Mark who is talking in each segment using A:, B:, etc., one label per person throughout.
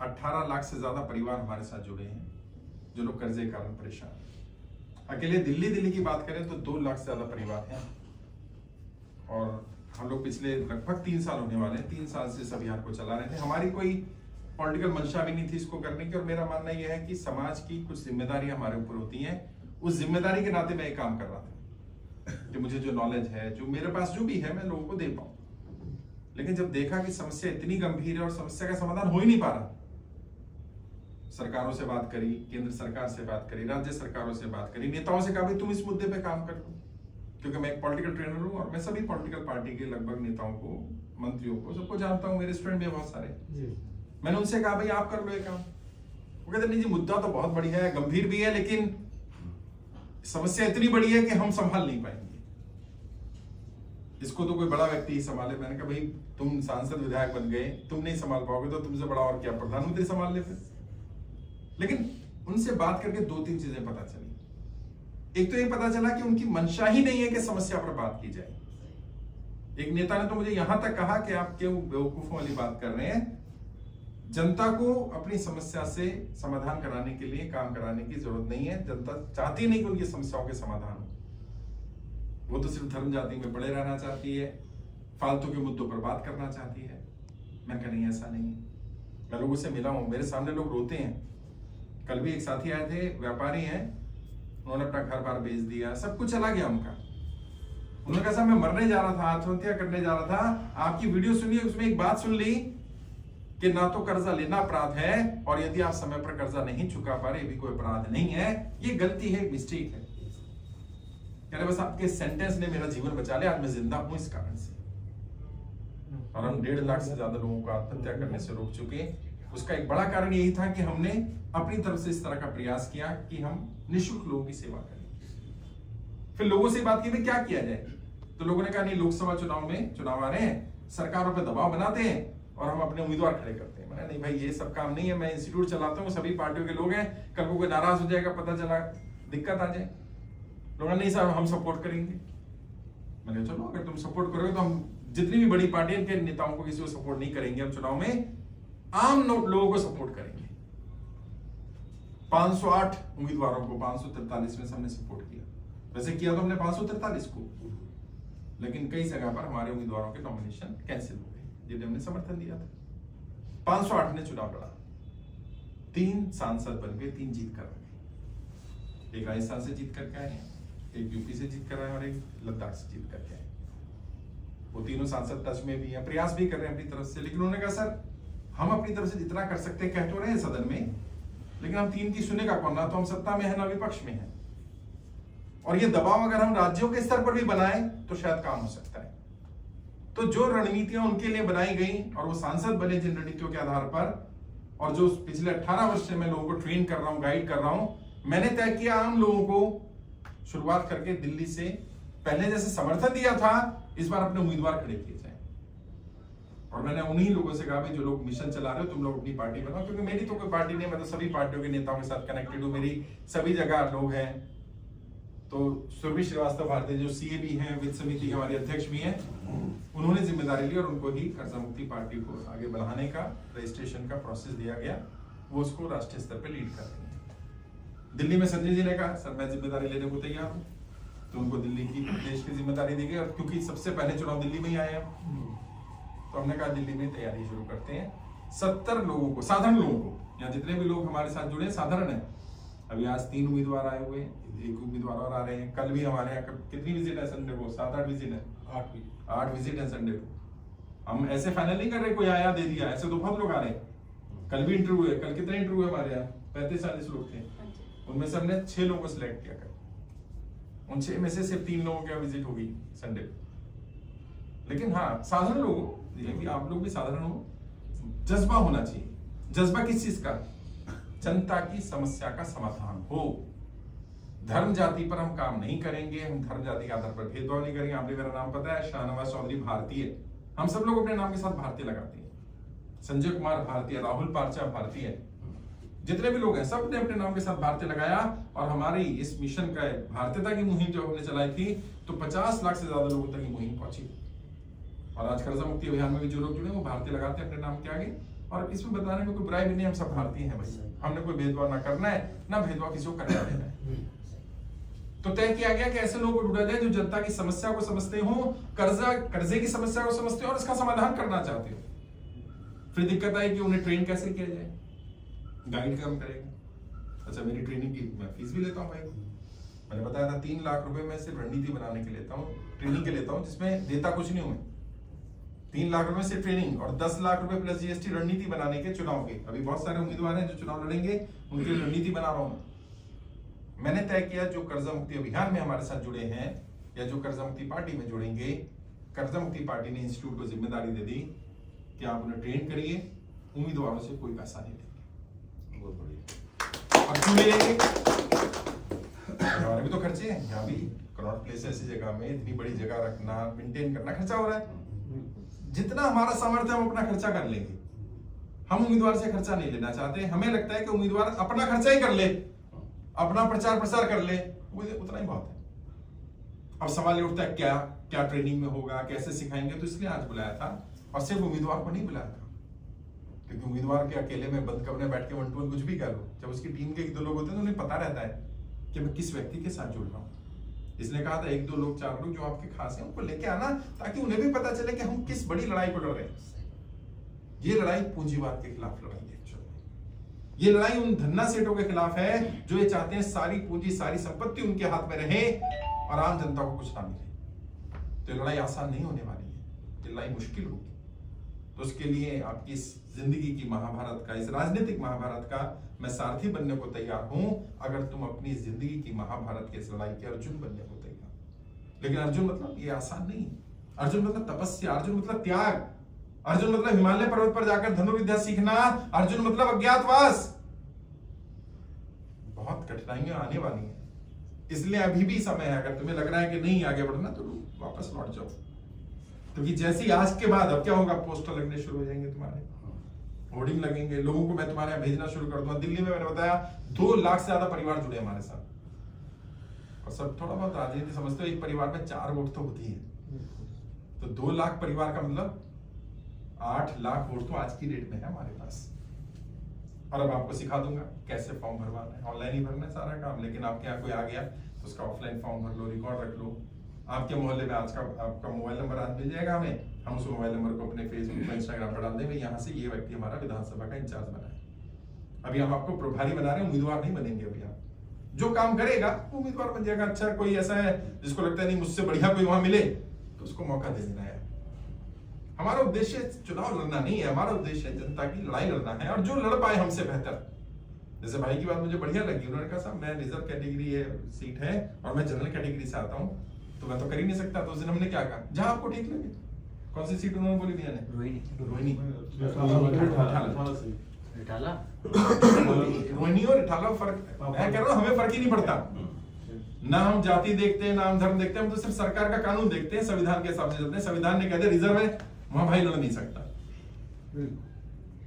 A: 18 लाख से ज्यादा परिवार हमारे साथ जुड़े हैं जो लोग कर्जे के कारण परेशान हैं। अकेले दिल्ली की बात करें तो 2 लाख से ज्यादा परिवार हैं और हम लोग पिछले लगभग 3 साल होने वाले हैं, 3 साल से इस अभियान को चला रहे थे। हमारी कोई पॉलिटिकल मंशा भी नहीं थी इसको करने की और मेरा मानना यह है कि समाज की कुछ जिम्मेदारियां हमारे ऊपर होती हैं। उस जिम्मेदारी के नाते मैं एक काम कर रहा था कि मुझे जो नॉलेज है, जो मेरे पास जो भी है, मैं लोगों को दे पाऊं। लेकिन जब देखा कि समस्या इतनी गंभीर है और समस्या का समाधान हो ही नहीं पा रहा, सरकारों से बात करी, केंद्र सरकार से बात करी, राज्य सरकारों से बात करी, नेताओं से कहा भाई तुम इस मुद्दे पे काम कर लो, क्योंकि मैं एक पॉलिटिकल ट्रेनर हूं और मैं सभी पॉलिटिकल पार्टी के लगभग नेताओं को, मंत्रियों को, सबको जानता हूं, मेरे स्टूडेंट भी बहुत सारे। मैंने उनसे कहा भाई आप कर लो ये काम। वो कहते नहीं जी मुद्दा तो बहुत बढ़िया है, गंभीर भी है, लेकिन समस्या इतनी बड़ी है कि हम संभाल नहीं पाएंगे, इसको तो कोई बड़ा व्यक्ति ही संभाले। मैंने कहा भाई तुम सांसद विधायक बन गए, तुम नहीं संभाल पाओगे तो तुमसे बड़ा और क्या प्रधानमंत्री संभाल ले फिर। लेकिन उनसे बात करके 2-3 चीजें पता चली। एक तो ये पता चला कि उनकी मंशा ही नहीं है कि समस्या पर बात की जाए। एक नेता ने तो मुझे यहां तक कहा कि आप क्यों बेवकूफों वाली बात कर रहे हैं, जनता को अपनी समस्या से समाधान कराने के लिए काम कराने की जरूरत नहीं है। जनता चाहती नहीं कि उनकी समस्याओं के समाधान हो, वो तो सिर्फ धर्म जाति में पड़े रहना चाहती है, फालतू के मुद्दों पर बात करना चाहती है। मैं कह नहीं, ऐसा नहीं है। मैं लोगों से मिला हूं, मेरे सामने लोग रोते हैं। कल भी एक साथी आए थे, व्यापारी हैं, उन्होंने अपना घर बार बेच दिया, सब कुछ चला गया उनका। उन्होंने कहा मैं मरने जा रहा था, आत्महत्या करने जा रहा था, आपकी वीडियो सुनी, उसमें एक बात सुन ली कि ना तो कर्जा लेना अपराध है और यदि आप समय पर कर्जा नहीं चुका पा रहे भी कोई अपराध नहीं है, ये गलती है, मिस्टेक है। कह रहे बस आपके सेंटेंस ने मेरा जीवन बचा लिया, आज मैं जिंदा हूं इस कारण से। और हम 1.5 लाख से ज्यादा लोगों को आत्महत्या करने से रोक चुके। उसका एक बड़ा कारण यही था कि हमने अपनी तरफ से इस तरह का प्रयास किया कि हम निःशुल्क लोगों की सेवा करें। फिर लोगों से बात की भाई क्या किया जाए, तो लोगों ने कहा नहीं, लोकसभा चुनाव में चुनाव आ रहे हैं, सरकारों पर दबाव बनाते हैं और हम अपने उम्मीदवार खड़े करते हैं। मैंने नहीं भाई ये सब काम नहीं है, मैं इंस्टीट्यूट चलाता हूँ, सभी पार्टियों के लोग हैं, कल को कोई नाराज हो जाएगा, पता चला दिक्कत आ जाए। लोगों ने नहीं साहब हम सपोर्ट करेंगे। मैंने चलो अगर तुम सपोर्ट करोगे तो हम जितनी भी बड़ी पार्टियों के नेताओं को किसी को सपोर्ट नहीं करेंगे, हम चुनाव में आम लोगों को सपोर्ट करेंगे। 508 उम्मीदवारों को 543 में से हमने सपोर्ट किया। वैसे किया तो हमने 543 को, लेकिन कई जगह पर हमारे उम्मीदवारों के नॉमिनेशन कैंसिल हो गए जिन्हें हमने समर्थन दिया था। 508 ने चुनाव लड़ा, 3 सांसद बन गए, 3 जीत कर गए। एक राजस्थान से जीत करके आए हैं, एक यूपी से जीत कर आए और एक लद्दाख से जीत करके आए। वो तीनों सांसद टच में भी हैं, प्रयास भी कर रहे हैं अपनी तरफ से। लेकिन उन्होंने कहा सर हम अपनी तरफ से जितना कर सकते हैं, कह तो रहे हैं सदन में, लेकिन हम 3 की सुनेगा कौन, ना तो हम सत्ता में है ना विपक्ष में है। और ये दबाव अगर हम राज्यों के स्तर पर भी बनाए तो शायद काम हो सकता है। तो जो रणनीतियां उनके लिए बनाई गई और वो सांसद बने जिन रणनीतियों के आधार पर, और जो पिछले 18 वर्ष से मैं लोगों को ट्रेन कर रहा हूं, गाइड कर रहा हूं, मैंने तय किया आम लोगों को शुरुआत करके दिल्ली से पहले जैसे समर्थन दिया था, इस बार अपने उम्मीदवार खड़े किए जाए। और मैंने उन्हीं लोगों से कहा भाई जो लोग मिशन चला रहे हो तुम लोग अपनी पार्टी बनाओ, क्योंकि मेरी तो कोई पार्टी नहीं, मैं तो सभी पार्टियों के नेताओं के साथ कनेक्टेड हूं, मेरी सभी जगह लोग हैं। तो सुरभि श्रीवास्तव भारतीय जो सीए भी हैं, वित्त समिति के हमारे अध्यक्ष भी हैं, उन्होंने जिम्मेदारी ली और उनको ही कर्जा मुक्ति पार्टी को आगे बढ़ाने का रजिस्ट्रेशन का प्रोसेस दिया गया। वो उसको राष्ट्रीय स्तर पर लीड कर रहे हैं। दिल्ली में संजय जी ने कहा सर मैं जिम्मेदारी लेने को तैयार हूँ, तो उनको दिल्ली की प्रदेश की जिम्मेदारी दी गई। और क्योंकि सबसे पहले चुनाव दिल्ली में ही आए हैं, तो हमने कहा दिल्ली में तैयारी शुरू करते हैं। 70 लोगों को, साधारण लोगों को, यहाँ जितने भी लोग हमारे साथ जुड़े साधारण है। अभी आज 3 उम्मीदवार आए हुए हैं, 1 उम्मीदवार और आ रहे हैं। कल भी हमारे यहाँ कितनी विजिट है संडे को, 7-8 विजिट है, 8 विजिट है संडे को। हम ऐसे फाइनल नहीं कर रहे कोई आया दे दिया, ऐसे तो बहुत लोग आ रहे हैं। कल भी इंटरव्यू है, कल कितने इंटरव्यू है हमारे यहाँ, 35-40 लोग थे, उनमें से हमने 6 लोगों को सिलेक्ट किया। उन 6 में से सिर्फ 3 लोगों की विजिट होगी संडे को। लेकिन हाँ साधारण लोगों, ये भी आप लोग भी साधारण हो, जज्बा होना चाहिए। जज्बा किस चीज का, जनता की समस्या का समाधान हो। धर्म जाति पर हम काम नहीं करेंगे, हम धर्म जाति के आधार पर भेदभाव नहीं करेंगे। आपने मेरा नाम पता है, शाहनवाज चौधरी भारतीय, हम सब लोग अपने नाम के साथ भारतीय लगाते हैं। संजय कुमार भारतीय, राहुल पार्चा भारतीय, जितने भी लोग हैं सब ने अपने नाम के साथ भारतीय लगाया। और हमारी इस मिशन का भारतीयता की मुहिम जो हमने चलाई थी, तो 50 लाख से ज्यादा लोगों तक ये मुहिम पहुंची। और आज कर्जा मुक्ति अभियान में भी जो लोग जुड़े वो भारतीय लगाते हैं अपने नाम के आगे, और इसमें बताने में कोई बुराई भी नहीं, हम सब भारतीय हैं भाई, हमने कोई भेदभाव ना करना है ना भेदभाव किसी को करना देना है। तो तय किया गया कि ऐसे लोगों को ढूंढा जाए जो जनता की समस्या को समझते हो, कर्जे की समस्या को समझते हो और इसका समाधान करना चाहते हो। फिर दिक्कत आई कि उन्हें ट्रेन कैसे किया जाए, गाइड काम करेगा। अच्छा, मेरी ट्रेनिंग की मैं फीस भी लेता हूँ भाई, मैंने बताया था 3 लाख रुपए मैं सिर्फ रणनीति बनाने के लेता हूँ, ट्रेनिंग के लेता हूँ, जिसमें देता कुछ नहीं हूं मैं। 3 लाख रुपए से ट्रेनिंग और 10 लाख रुपए प्लस जीएसटी रणनीति बनाने के, चुनाव के। अभी बहुत सारे उम्मीदवार हैं जो चुनाव लड़ेंगे, उनके लिए रणनीति बना रहा हूं। मैंने तय किया जो कर्जा मुक्ति अभियान में हमारे साथ जुड़े हैं या जो कर्जा मुक्ति पार्टी में जुड़ेंगे, कर्जा मुक्ति पार्टी ने इंस्टीट्यूट को जिम्मेदारी दे दी कि आप उन्हें ट्रेन करिए, उम्मीदवारों से कोई पैसा नहीं लेंगे। बहुत बढ़िया। अब क्यों नहीं लेंगे? हमारे भी तो खर्चे हैं, यहाँ भी कनॉट प्लेस ऐसी जगह में इतनी बड़ी जगह रखना, मेंटेन करना खर्चा हो रहा है। जितना हमारा सामर्थ्य हम अपना खर्चा कर लेंगे, हम उम्मीदवार से खर्चा नहीं लेना चाहते। हमें लगता है कि उम्मीदवार अपना खर्चा ही कर ले, अपना प्रचार प्रसार कर ले, उतना ही बहुत है। अब सवाल ये उठता है क्या क्या ट्रेनिंग में होगा, कैसे सिखाएंगे, तो इसलिए आज बुलाया था। और सिर्फ उम्मीदवार को नहीं बुलाया था, क्योंकि उम्मीदवार के अकेले में बंद कमरे बैठ के 1-to-1 कुछ भी कर लो, जब उसकी टीम के 1-2 लोग होते हैं तो उन्हें पता रहता है कि मैं किस व्यक्ति के साथ जुड़ रहा हूं। इसलिए कहा था 1-2 लोग 4 लोग जो आपके खास हैं उनको लेके आना, ताकि उन्हें भी पता चले कि हम किस बड़ी लड़ाई को लड़ रहे हैं। ये लड़ाई पूंजीवाद के खिलाफ लड़ाई है। ये लड़ाई उन धन्ना सेठों के खिलाफ है जो ये चाहते हैं सारी पूंजी सारी संपत्ति उनके हाथ में रहे और आम जनता को कुछ ना मिले। तो ये लड़ाई आसान नहीं होने वाली है, ये लड़ाई मुश्किल होगी। तो उसके लिए आपकी इस जिंदगी की महाभारत का, इस राजनीतिक महाभारत का मैं सारथी बनने को तैयार हूं, अगर तुम अपनी जिंदगी की महाभारत के इस लड़ाई के अर्जुन बनने को तैयार। लेकिन अर्जुन मतलब ये आसान नहीं। अर्जुन मतलब तपस्या, अर्जुन मतलब त्याग, अर्जुन मतलब हिमालय पर्वत पर जाकर धनुर्विद्या सीखना, अर्जुन मतलब अज्ञातवास। बहुत कठिनाइयां आने वाली हैं, इसलिए अभी भी समय है। अगर तुम्हें लग रहा है कि नहीं आगे बढ़ना, तो वापस लौट जाओ, क्योंकि जैसी आज के बाद अब क्या होगा, पोस्टर लगने शुरू हो जाएंगे, तुम्हारे होर्डिंग लगेंगे, लोगों को मैं तुम्हारे यहाँ भेजना शुरू कर दूंगा। दिल्ली में मैंने बताया 2 लाख से ज्यादा परिवार जुड़े हमारे साथ, और सब थोड़ा बहुत राजनीति समझते हो, एक परिवार में 4 वोट तो होती है, तो 2 लाख परिवार का मतलब 8 लाख वोट तो आज की डेट में है हमारे पास। और अब आपको सिखा दूंगा कैसे फॉर्म भरवाना है। ऑनलाइन ही भरना है सारा काम, लेकिन आपके यहाँ कोई आ गया तो उसका ऑफलाइन फॉर्म भर लो, रिकॉर्ड रख लो। आपके मोहल्ले में आज का आपका मोबाइल नंबर आज मिल जाएगा हमें, हम उस मोबाइल नंबर को अपने फेसबुक पर, इंस्टाग्राम पर डाल देंगे, यहाँ से ये व्यक्ति हमारा विधानसभा का इंचार्ज बना है। अभी हम आपको प्रभारी बना रहे हैं, उम्मीदवार नहीं बनेंगे। अभी आप जो काम करेगा वो उम्मीदवार बन जाएगा। अच्छा, कोई ऐसा है जिसको लगता है नहीं मुझसे बढ़िया कोई वहां मिले, तो उसको मौका दे देना है। हमारा उद्देश्य चुनाव लड़ना नहीं है, हमारा उद्देश्य जनता की लड़ाई लड़ना है, और जो लड़ पाए हमसे बेहतर। जैसे भाई की बात मुझे बढ़िया लगी, उन्होंने कहा साहब मैं रिजर्व कैटेगरी सीट है और मैं जनरल कैटेगरी से आता हूँ, तो मैं तो कर ही नहीं सकता। तो उस दिन हमने क्या कहा, जहां आपको ठीक लगे। कौन सी सीट उन्होंने बोली? भैया ने रोहिणी और रिठाला। फर्क मैं कह रहा हूँ, हमें फर्क ही नहीं पड़ता ना, हम जाति देखते हैं ना हम धर्म देखते हैं, हम तो सिर्फ सरकार का कानून देखते हैं, संविधान के हिसाब से चलते हैं। संविधान ने कह दिया रिजर्व है, वहां भाई लड़ नहीं सकता।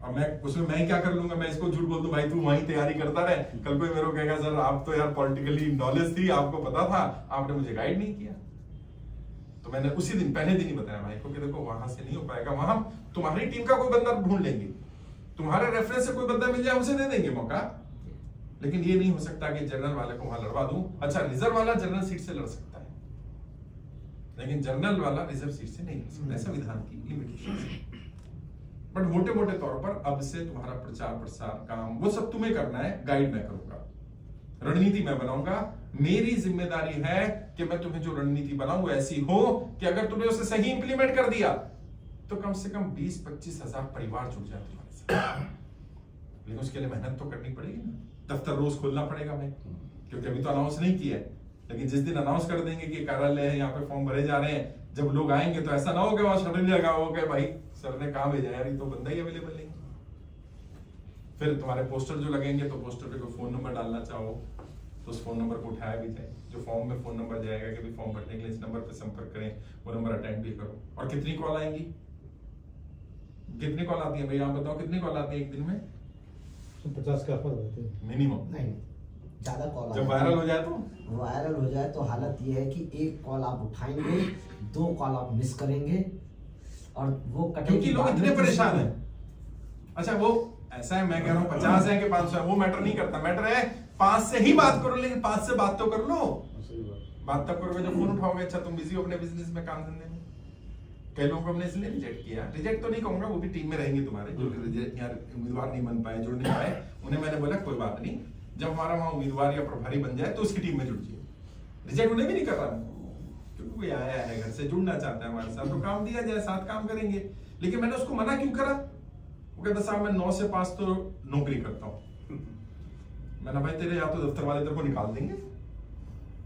A: अब मैं उसमें मैं क्या कर लूंगा, मैं इसको झूठ बोल दूं भाई तू वहीं तैयारी करता रहे, कल कोई मेरे को कहेगा सर आप तो यार पॉलिटिकली नॉलेज थी, आपको पता था, आपने मुझे गाइड नहीं किया। तो मैंने उसी दिन पहले दिन ही बताया भाई को कि देखो वहां से नहीं हो पाएगा, वहां तुम्हारी टीम का कोई बंदा ढूंढ लेंगे, तुम्हारे रेफरेंस से कोई बंदा मिल जाए उसे दे देंगे मौका, लेकिन ये नहीं हो सकता कि जनरल वाले को वहां लड़वा दूं। अच्छा, रिजर्व वाला जनरल सीट से लड़ सकता है, लेकिन जनरल वाला रिजर्व सीट से नहीं लड़ सकता, संविधान की लिमिटेशन है। बट मोटे मोटे तौर पर अब से तुम्हारा प्रचार प्रसार काम वो सब तुम्हें करना है, गाइड मैं करूंगा, रणनीति मैं बनाऊंगा। मेरी जिम्मेदारी है कि मैं तुम्हें जो रणनीति बनाऊं ऐसी हो कि अगर तुमने उसे सही इंप्लीमेंट कर दिया तो कम से कम 20-25 हजार परिवार जुड़ जाए तुम्हारे साथ। लेकिन उसके लिए मेहनत तो करनी पड़ेगी ना, दफ्तर रोज खोलना पड़ेगा भाई, क्योंकि अभी तो अनाउंस नहीं किया है। लेकिन जिस दिन अनाउंस कर देंगे कि कार्यालय है, यहाँ पे फॉर्म भरे जा रहे हैं, जब लोग आएंगे तो ऐसा ना हो कि वहां शटर लगा हो गया भाई सर ने कहा भेजा यार, ये तो बंदा ही अवेलेबल नहीं। फिर तुम्हारे पोस्टर जो लगेंगे तो पोस्टर पे कोई फोन नंबर डालना चाहो तो उस फोन नंबर को उठाया भी जाए, जो फॉर्म में फोन नंबर जाएगा कि फॉर्म भरने के लिए इस नंबर पे संपर्क करें, वो नंबर अटेंड भी करो। और कितनी कॉल आएंगी, कितनी कॉल आती है भाई आप बताओ, कितनी कॉल आती है एक दिन में?
B: 50 के आसपास होते हैं
C: मिनिमम, नहीं ज्यादा कॉल।
A: जब वायरल हो जाए तो
C: हालत ये है कि 1 कॉल आप उठाएंगे, 2 कॉल आप मिस करेंगे, और वो
A: क्योंकि लोग इतने परेशान हैं, अच्छा वो ऐसा है, मैं कह रहा हूँ 50 है कि 500 है, वो मैटर नहीं करता, मैटर है 5 से ही बात करो, लेकिन 5 से बात तो कर लो। बात तब करोगे जब फोन उठाओगे। अच्छा तुम बिजी हो अपने बिजनेस में, काम धंधे में। कई लोगों को हमने इसलिए रिजेक्ट किया, रिजेक्ट तो नहीं कहूंगा, वो भी टीम में रहेंगे तुम्हारे, जो यार उम्मीदवार नहीं बन पाए, जुड़ नहीं पाए, उन्हें मैंने बोला कोई बात नहीं, जब हमारा वहां उम्मीदवार या प्रभारी बन जाए तो उसकी टीम में जुड़ जाइए। रिजेक्ट उन्हें भी नहीं कर रहा मैं, क्योंकि कोई आया है घर से, जुड़ना चाहता है हमारे साथ, तो काम दिया जाए, साथ काम करेंगे। लेकिन मैंने उसको मना क्यों करा? वो कहता साहब मैं 9 से 5 तो नौकरी करता हूँ। मैंने भाई तेरे या तो दफ्तर वाले तेरे को निकाल देंगे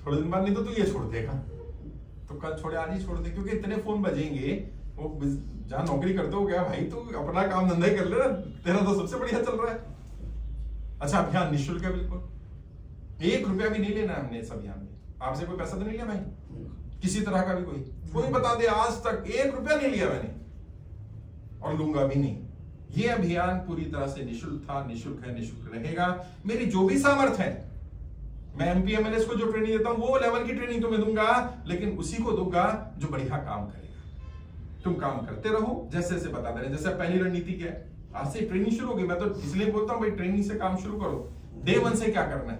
A: थोड़े दिन बाद, नहीं तो तू ये छोड़ देगा। तो कल छोड़े आज ही छोड़ दे, क्योंकि इतने फोन बजेंगे। वो जहाँ नौकरी करते हो गया भाई, तू अपना काम धंधा कर ले ना, तेरा तो सबसे बढ़िया चल रहा है। अच्छा अभियान निःशुल्क है, बिल्कुल 1 रुपया भी नहीं लेना है हमने इस अभियान में। आपसे कोई पैसा तो नहीं लिया भाई, किसी तरह का भी कोई बता दे आज तक 1 रुपया नहीं लिया मैंने, और लूंगा भी नहीं। ये अभियान पूरी तरह से निःशुल्क था, निःशुल्क है, निःशुल्क रहेगा। मेरी जो भी सामर्थ्य है, मैं एमपी एमएलए को जो ट्रेनिंग देता हूं वो लेवल की ट्रेनिंग तो मैं दूंगा, लेकिन उसी को दूंगा जो बढ़िया काम करेगा। तुम काम करते रहो, जैसे जैसे बता दे रहे, जैसे पहली रणनीति क्या है, आज से ट्रेनिंग शुरू होगी। मैं तो इसलिए बोलता हूं भाई ट्रेनिंग से काम शुरू करो। डे 1 से क्या करना है,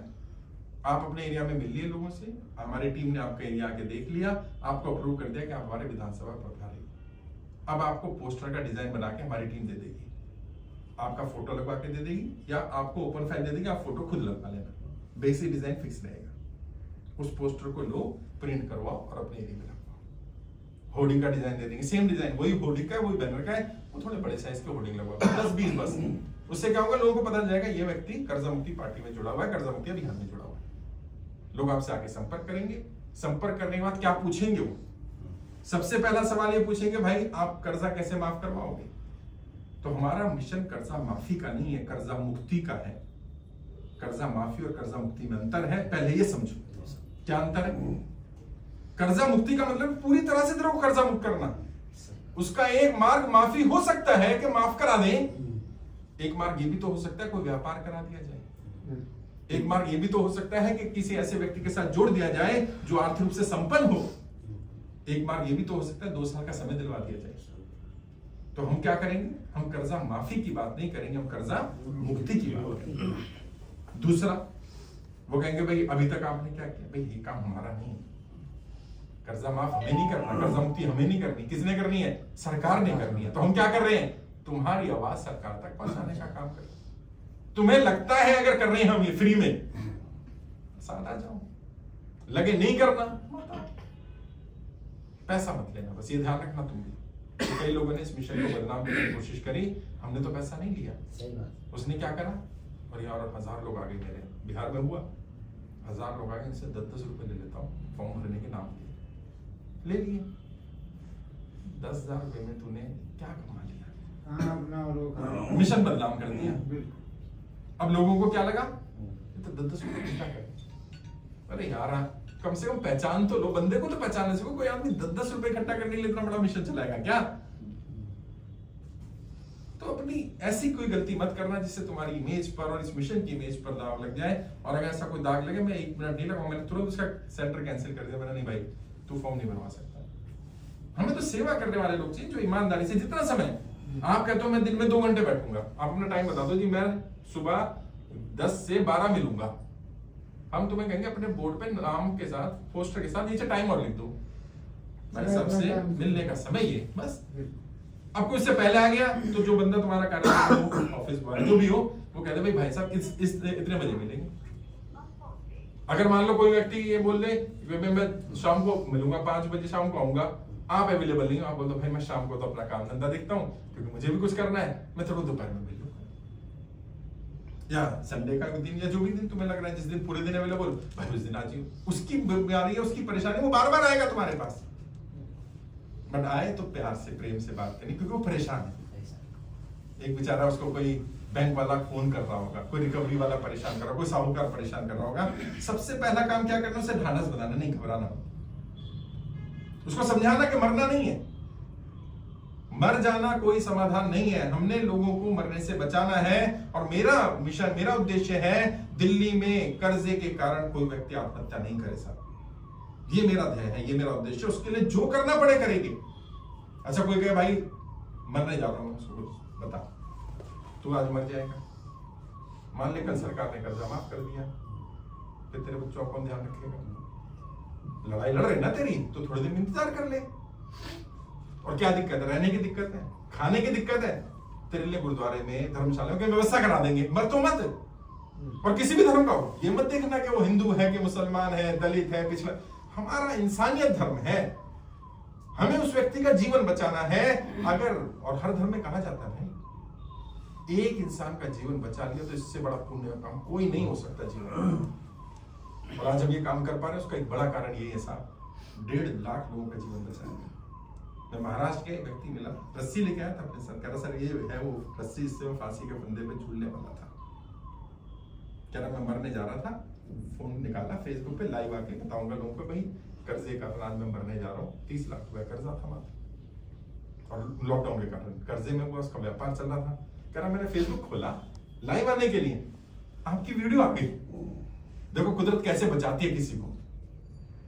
A: आप अपने एरिया में मिल लिए लोगों से, हमारी टीम ने आपका एरिया आके देख लिया, आपको अप्रूव कर दिया कि आप हमारे विधानसभा प्रभारी। अब आपको पोस्टर का डिजाइन बना के हमारी टीम दे देगी, आपका फोटो लगवा के दे देगी, या आपको ओपन फाइल दे देगी, आप फोटो खुद लगवा लेना, बेसिक डिजाइन फिक्स रहेगा। उस पोस्टर को लो, प्रिंट करवाओ और अपने एरिया में लगवाओ। होर्डिंग का डिजाइन दे देंगे, सेम डिजाइन, वही होर्डिंग का है, वही बैनर का है, वो थोड़े बड़े साइज के होर्डिंग लगवाओ, 10-20 बस। उससे क्या होगा, लोगों को पता चल जाएगा ये व्यक्ति कर्जा मुक्ति पार्टी में जुड़ा हुआ है, कर्जा मुक्ति अभियान में जुड़ा हुआ है। लोग आपसे आके संपर्क करेंगे, संपर्क करने के बाद क्या पूछेंगे वो, सबसे पहला सवाल ये पूछेंगे भाई आप कर्जा कैसे माफ करवाओगे। तो हमारा मिशन कर्जा माफी का नहीं है, कर्जा मुक्ति का है। कर्जा माफी और कर्जा मुक्ति में अंतर है, पहले ये समझो क्या अंतर है। कर्जा मुक्ति का मतलब पूरी तरह से तेरे को कर्जा मुक्त करना, उसका एक मार्ग माफी हो सकता है कि माफ करा दें, एक मार्ग ये भी तो हो सकता है कोई व्यापार करा दिया जाए, एक मार्ग ये भी तो हो सकता है कि किसी ऐसे व्यक्ति के साथ जोड़ दिया जाए जो आर्थिक रूप से संपन्न हो, एक मार्ग ये भी तो हो सकता है 2 साल का समय दिलवा दिया जाए। तो हम क्या करेंगे, हम कर्जा माफी की बात नहीं करेंगे, हम कर्जा मुक्ति की बात करेंगे। दूसरा वो कहेंगे भाई अभी तक आपने क्या किया, भाई ये काम हमारा नहीं, कर्जा माफ हमें नहीं करना, कर्जा मुक्ति हमें नहीं करनी, किसने करनी है, सरकार ने करनी है। तो हम क्या कर रहे हैं, तुम्हारी आवाज सरकार तक पहुंचाने का काम करें। तुम्हें लगता है अगर कर रहे हैं हम ये फ्री में, साथ आ जाओ, लगे नहीं करना पैसा मत लेना, बस ये ध्यान रखना तुम भी। तो कई लोगों ने इस मिशन को बदनाम करने की कोशिश करी, हमने तो पैसा नहीं लिया।
C: सही बात।
A: उसने क्या करा, और यार 1000 लोग आ गए, मेरे बिहार में हुआ 1000 लोग आ गए, इनसे 10-10 रुपए ले लेता हूँ फॉर्म भरने के नाम पे, ले लिए 10,000 रुपए में तूने क्या कमा लिया, मिशन बदनाम कर दिया। अब लोगों को क्या लगा, तो 10-10 रुपए क्या करे, अरे यार कम से कम पहचान तो लो, बंदे को तो पहचानने से कोई आदमी 10-10 रुपए इकट्ठा करने के लिए इतना बड़ा मिशन चलाएगा क्या। तो अपनी ऐसी कोई गलती मत करना जिससे तुम्हारी इमेज पर और इस मिशन की इमेज पर दाग लग जाए। और अगर ऐसा कोई दाग लगे, मैं 1 मिनट नहीं लगाऊंगा, मैंने तुरंत उसका सेंटर कैंसिल कर दिया, मैंने नहीं भाई तू फॉर्म नहीं बनवा सकता। हमें तो सेवा करने वाले लोग चाहिए जो ईमानदारी से, जितना समय आप कहते हो मैं दिन में 2 घंटे बैठूंगा, आप अपना टाइम बता दो जी, मैं सुबह 10 से 12 मिलूंगा, हम तुम्हें कहेंगे अपने बोर्ड पे नाम के साथ पोस्टर के साथ नीचे टाइम और लिख दो, मैंने सबसे मिलने का समय ये बस। अब कोई इससे पहले आ गया तो जो बंदा तुम्हारा कार्यालय ऑफिस बॉय जो भी हो, वो कहते भाई भाई साहब इस इतने बजे मिलेंगे। अगर मान लो कोई व्यक्ति ये बोल दे मैं शाम को मिलूंगा, 5 बजे शाम को आऊंगा, आप अवेलेबल नहीं हो, आप बोल दो भाई मैं शाम को तो अपना काम धंधा देखता हूँ क्योंकि मुझे भी कुछ करना है, मैं थोड़ा दोपहर में मिल लूंगा, या संडे का दिन या जो भी दिन तुम्हें लग रहा है, जिस दिन पूरे दिन अवेलेबल भाई उस दिन आ जाइए। उसकी बीमारी है, उसकी परेशानी, वो बार बार आएगा तुम्हारे पास, बट आए तो प्यार से प्रेम से बात करनी, क्योंकि वो परेशान है। एक बेचारा उसको कोई बैंक वाला फोन कर रहा होगा, कोई रिकवरी वाला परेशान कर रहा होगा, कोई साहूकार परेशान कर रहा होगा, सबसे पहला काम क्या करना, उसे ढांढस बनाना, नहीं घबराना, उसको समझाना कि मरना नहीं है, मर जाना कोई समाधान नहीं है, हमने लोगों को मरने से बचाना है। और मेरा मिशन, मेरा उद्देश्य है दिल्ली में कर्जे के कारण कोई व्यक्ति आत्महत्या नहीं करे साहब, ये मेरा ध्येय है, ये मेरा उद्देश्य, उसके लिए जो करना पड़े करेंगे। अच्छा कोई कहे भाई मरने जा रहा हूं, उसको कुछ बता, तू आज मर जाएगा, मान ले कल सरकार ने कर्जा माफ कर दिया, फिर तेरे बच्चों का कौन ध्यान रखेगा? लड़ाई लड़ रही ना तेरी, तो थोड़े दिन इंतजार कर ले। और क्या दिक्कत है? रहने की दिक्कत है, खाने की दिक्कत है, तेरे लिए गुरुद्वारे में धर्मशालाओं की व्यवस्था करा देंगे, मर तो मत। और किसी भी धर्म का हो, ये मत देखना कि वो हिंदू है कि मुसलमान है, दलित है, पिछड़ा। हमारा इंसानियत धर्म है, हमें उस व्यक्ति का जीवन बचाना है। अगर, और हर धर्म में कहा जाता है एक इंसान का जीवन बचा लिया तो इससे बड़ा पुण्य का काम कोई नहीं हो सकता जीवन। और आज हम ये काम कर पा रहे हैं, उसका एक बड़ा कारण यही है साहब, 1.5 लाख लोगों का जीवन बचाया। मैं महाराष्ट्र के व्यक्ति मिला, रस्सी लेके आया था अपने साथ, कह रहा सर ये है वो रस्सी, इससे मैं फांसी के फंदे पे झूलने वाला था। कह रहा मैं मरने जा रहा था, फोन निकाला, फेसबुक पे लाइव आके बताऊंगा लोगों को, भाई कर्जे का आज मैं मरने जा रहा हूँ, 30 लाख रुपया कर्जा था मात्र, और लॉकडाउन के कारण कर्जे में हुआ, उसका व्यापार चल रहा था। कह रहा मैंने फेसबुक खोला लाइव आने के लिए, आपकी वीडियो आ गई, देखो कुदरत कैसे बचाती है किसी को।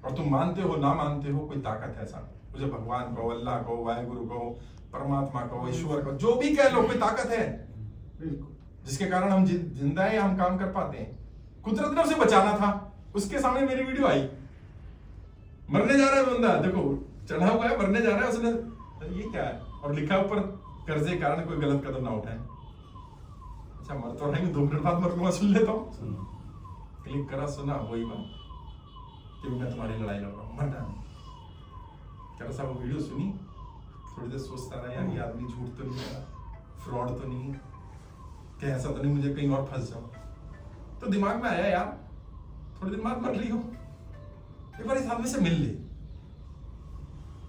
A: और तुम मानते हो ना मानते हो, कोई ताकत है साहब, मुझे भगवान कहो, अल्लाह कहो, वाहेगुरु कहो, परमात्मा कहो, ईश्वर कहो, जो भी कह लो, कोई ताकत है जिसके कारण हम जिंदा है, हम काम कर पाते हैं। कुदरत ने उसे बचाना था, उसके सामने मेरी वीडियो आई, मरने जा रहा है बंदा, देखो चढ़ा हुआ है, मरने जा रहा है, उसने ये क्या है, और लिखा ऊपर कर्जे कारण कोई गलत कदम ना उठाए। अच्छा मर तो नहीं, 2 मिनट बाद मर लूंगा, सुन लेता हूँ, क्लिक करा, सुना, वही बात कि मैं तुम्हारी लड़ाई लड़ रहा हूँ, मरना नहीं। कह रहा साहब वो वीडियो सुनी, थोड़ी देर सोचता रहा, यार ये आदमी झूठ तो नहीं कह रहा, फ्रॉड तो नहीं, कि ऐसा तो नहीं मुझे कहीं और फंस जाऊं। तो दिमाग में आया यार थोड़ी दिन बाद मर रही हो, एक बार इस आदमी से मिल ले।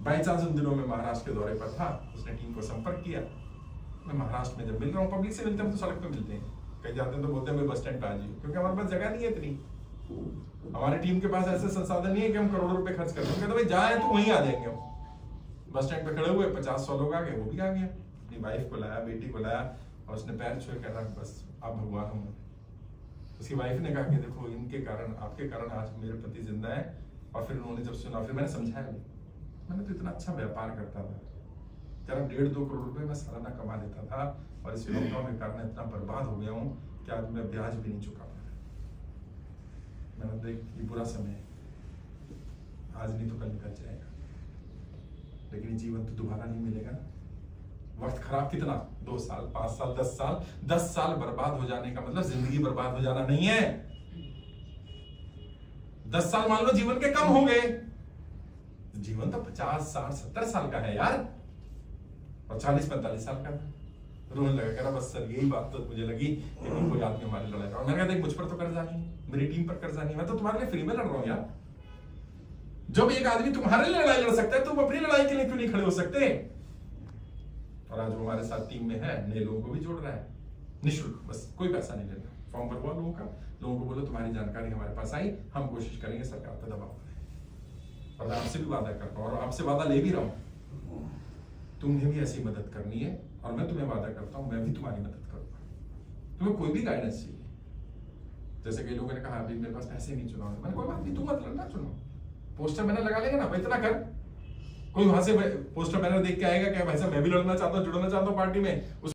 A: बाई चांस उन दिनों में महाराष्ट्र के दौरे पर था, उसने टीम को संपर्क किया। मैं महाराष्ट्र में जब मिल रहा हूँ, पब्लिक से मिलते हैं तो सड़क पे मिलते हैं, कहीं जाते हैं तो बोलते हैं भाई बस स्टैंड पे आ जाइए, क्योंकि हमारे पास जगह नहीं है इतनी, हमारी टीम के पास ऐसे संसाधन नहीं है कि हम करोड़ों रुपए खर्च कर देंगे। तो भाई जाए तो वहीं आ जाएंगे हम। बस स्टैंड पे खड़े हुए, 50-100 लोग आ गए, वो भी आ गया, अपनी वाइफ को लाया, बेटी को लाया, और उसने पैर छुए, कह रहा बस आप भगवान हो। उसकी वाइफ ने कहा कि देखो इनके कारण, आपके कारण आज मेरे पति जिंदा है। और फिर उन्होंने जब सुना, फिर मैंने समझाया, मैंने तो इतना अच्छा व्यापार करता था, कह रहा 1.5-2 करोड़ रुपए मैं सालाना कमा लेता था, और इस लॉकडाउन के कारण इतना बर्बाद हो गया हूँ कि आज मैं ब्याज भी नहीं चुका पा रहा। मैंने देख ये बुरा समय है, आज नहीं तो कल निकल जाएगा, लेकिन ये जीवन तो दोबारा नहीं मिलेगा ना। वक्त खराब कितना, 2 साल, 5 साल, 10 साल, 10 साल बर्बाद हो जाने का मतलब जिंदगी बर्बाद हो जाना नहीं है। 10 साल मान लो जीवन के कम हो गए, जीवन तो 50, 60, 70 साल का है यार, और 40-45 साल का था। रोने लगा, कह रहा बस सर यही बात तो मुझे लगी कि कोई आदमी हमारी लड़ाई लड़ रहा है। मैंने कहा देख मुझ पर तो कर्जा नहीं, मेरी टीम पर कर्जा नहीं, मैं तो तुम्हारे लिए फ्री में लड़ रहा हूं यार। जब एक आदमी तुम्हारे लिए लड़ाई लड़ सकता है, तुम अपनी लड़ाई के लिए क्यों नहीं खड़े हो सकते? और आज वो हमारे साथ टीम में है, नए लोगों को भी जोड़ रहा है निःशुल्क, बस कोई पैसा नहीं लेना, फॉर्म भरवा लोगों का, लोगों को बोलो तुम्हारी जानकारी हमारे पास आई, हम कोशिश करेंगे सरकार पर दबाव करें। और मैं आपसे भी वादा करता हूँ, और आपसे वादा ले भी रहा हूँ, तुम्हें भी ऐसी मदद करनी है, और मैं तुम्हें वादा करता हूँ मैं भी तुम्हारी मदद करूंगा। तुम्हें कोई भी गाइडेंस चाहिए, जैसे कई लोगों ने कहा अभी मेरे पास पैसे नहीं, चुनाव मैंने कोई बात नहीं, तुम मत लड़ना, चुनाव पोस्टर बैनर लगा लेंगे ना, भाई इतना कर, कोई वहां से पोस्टर बैनर देख के आएगा क्या भाई साहब मैं भी लड़ना चाहता हूँ, जुड़ना चाहता हूँ पार्टी में,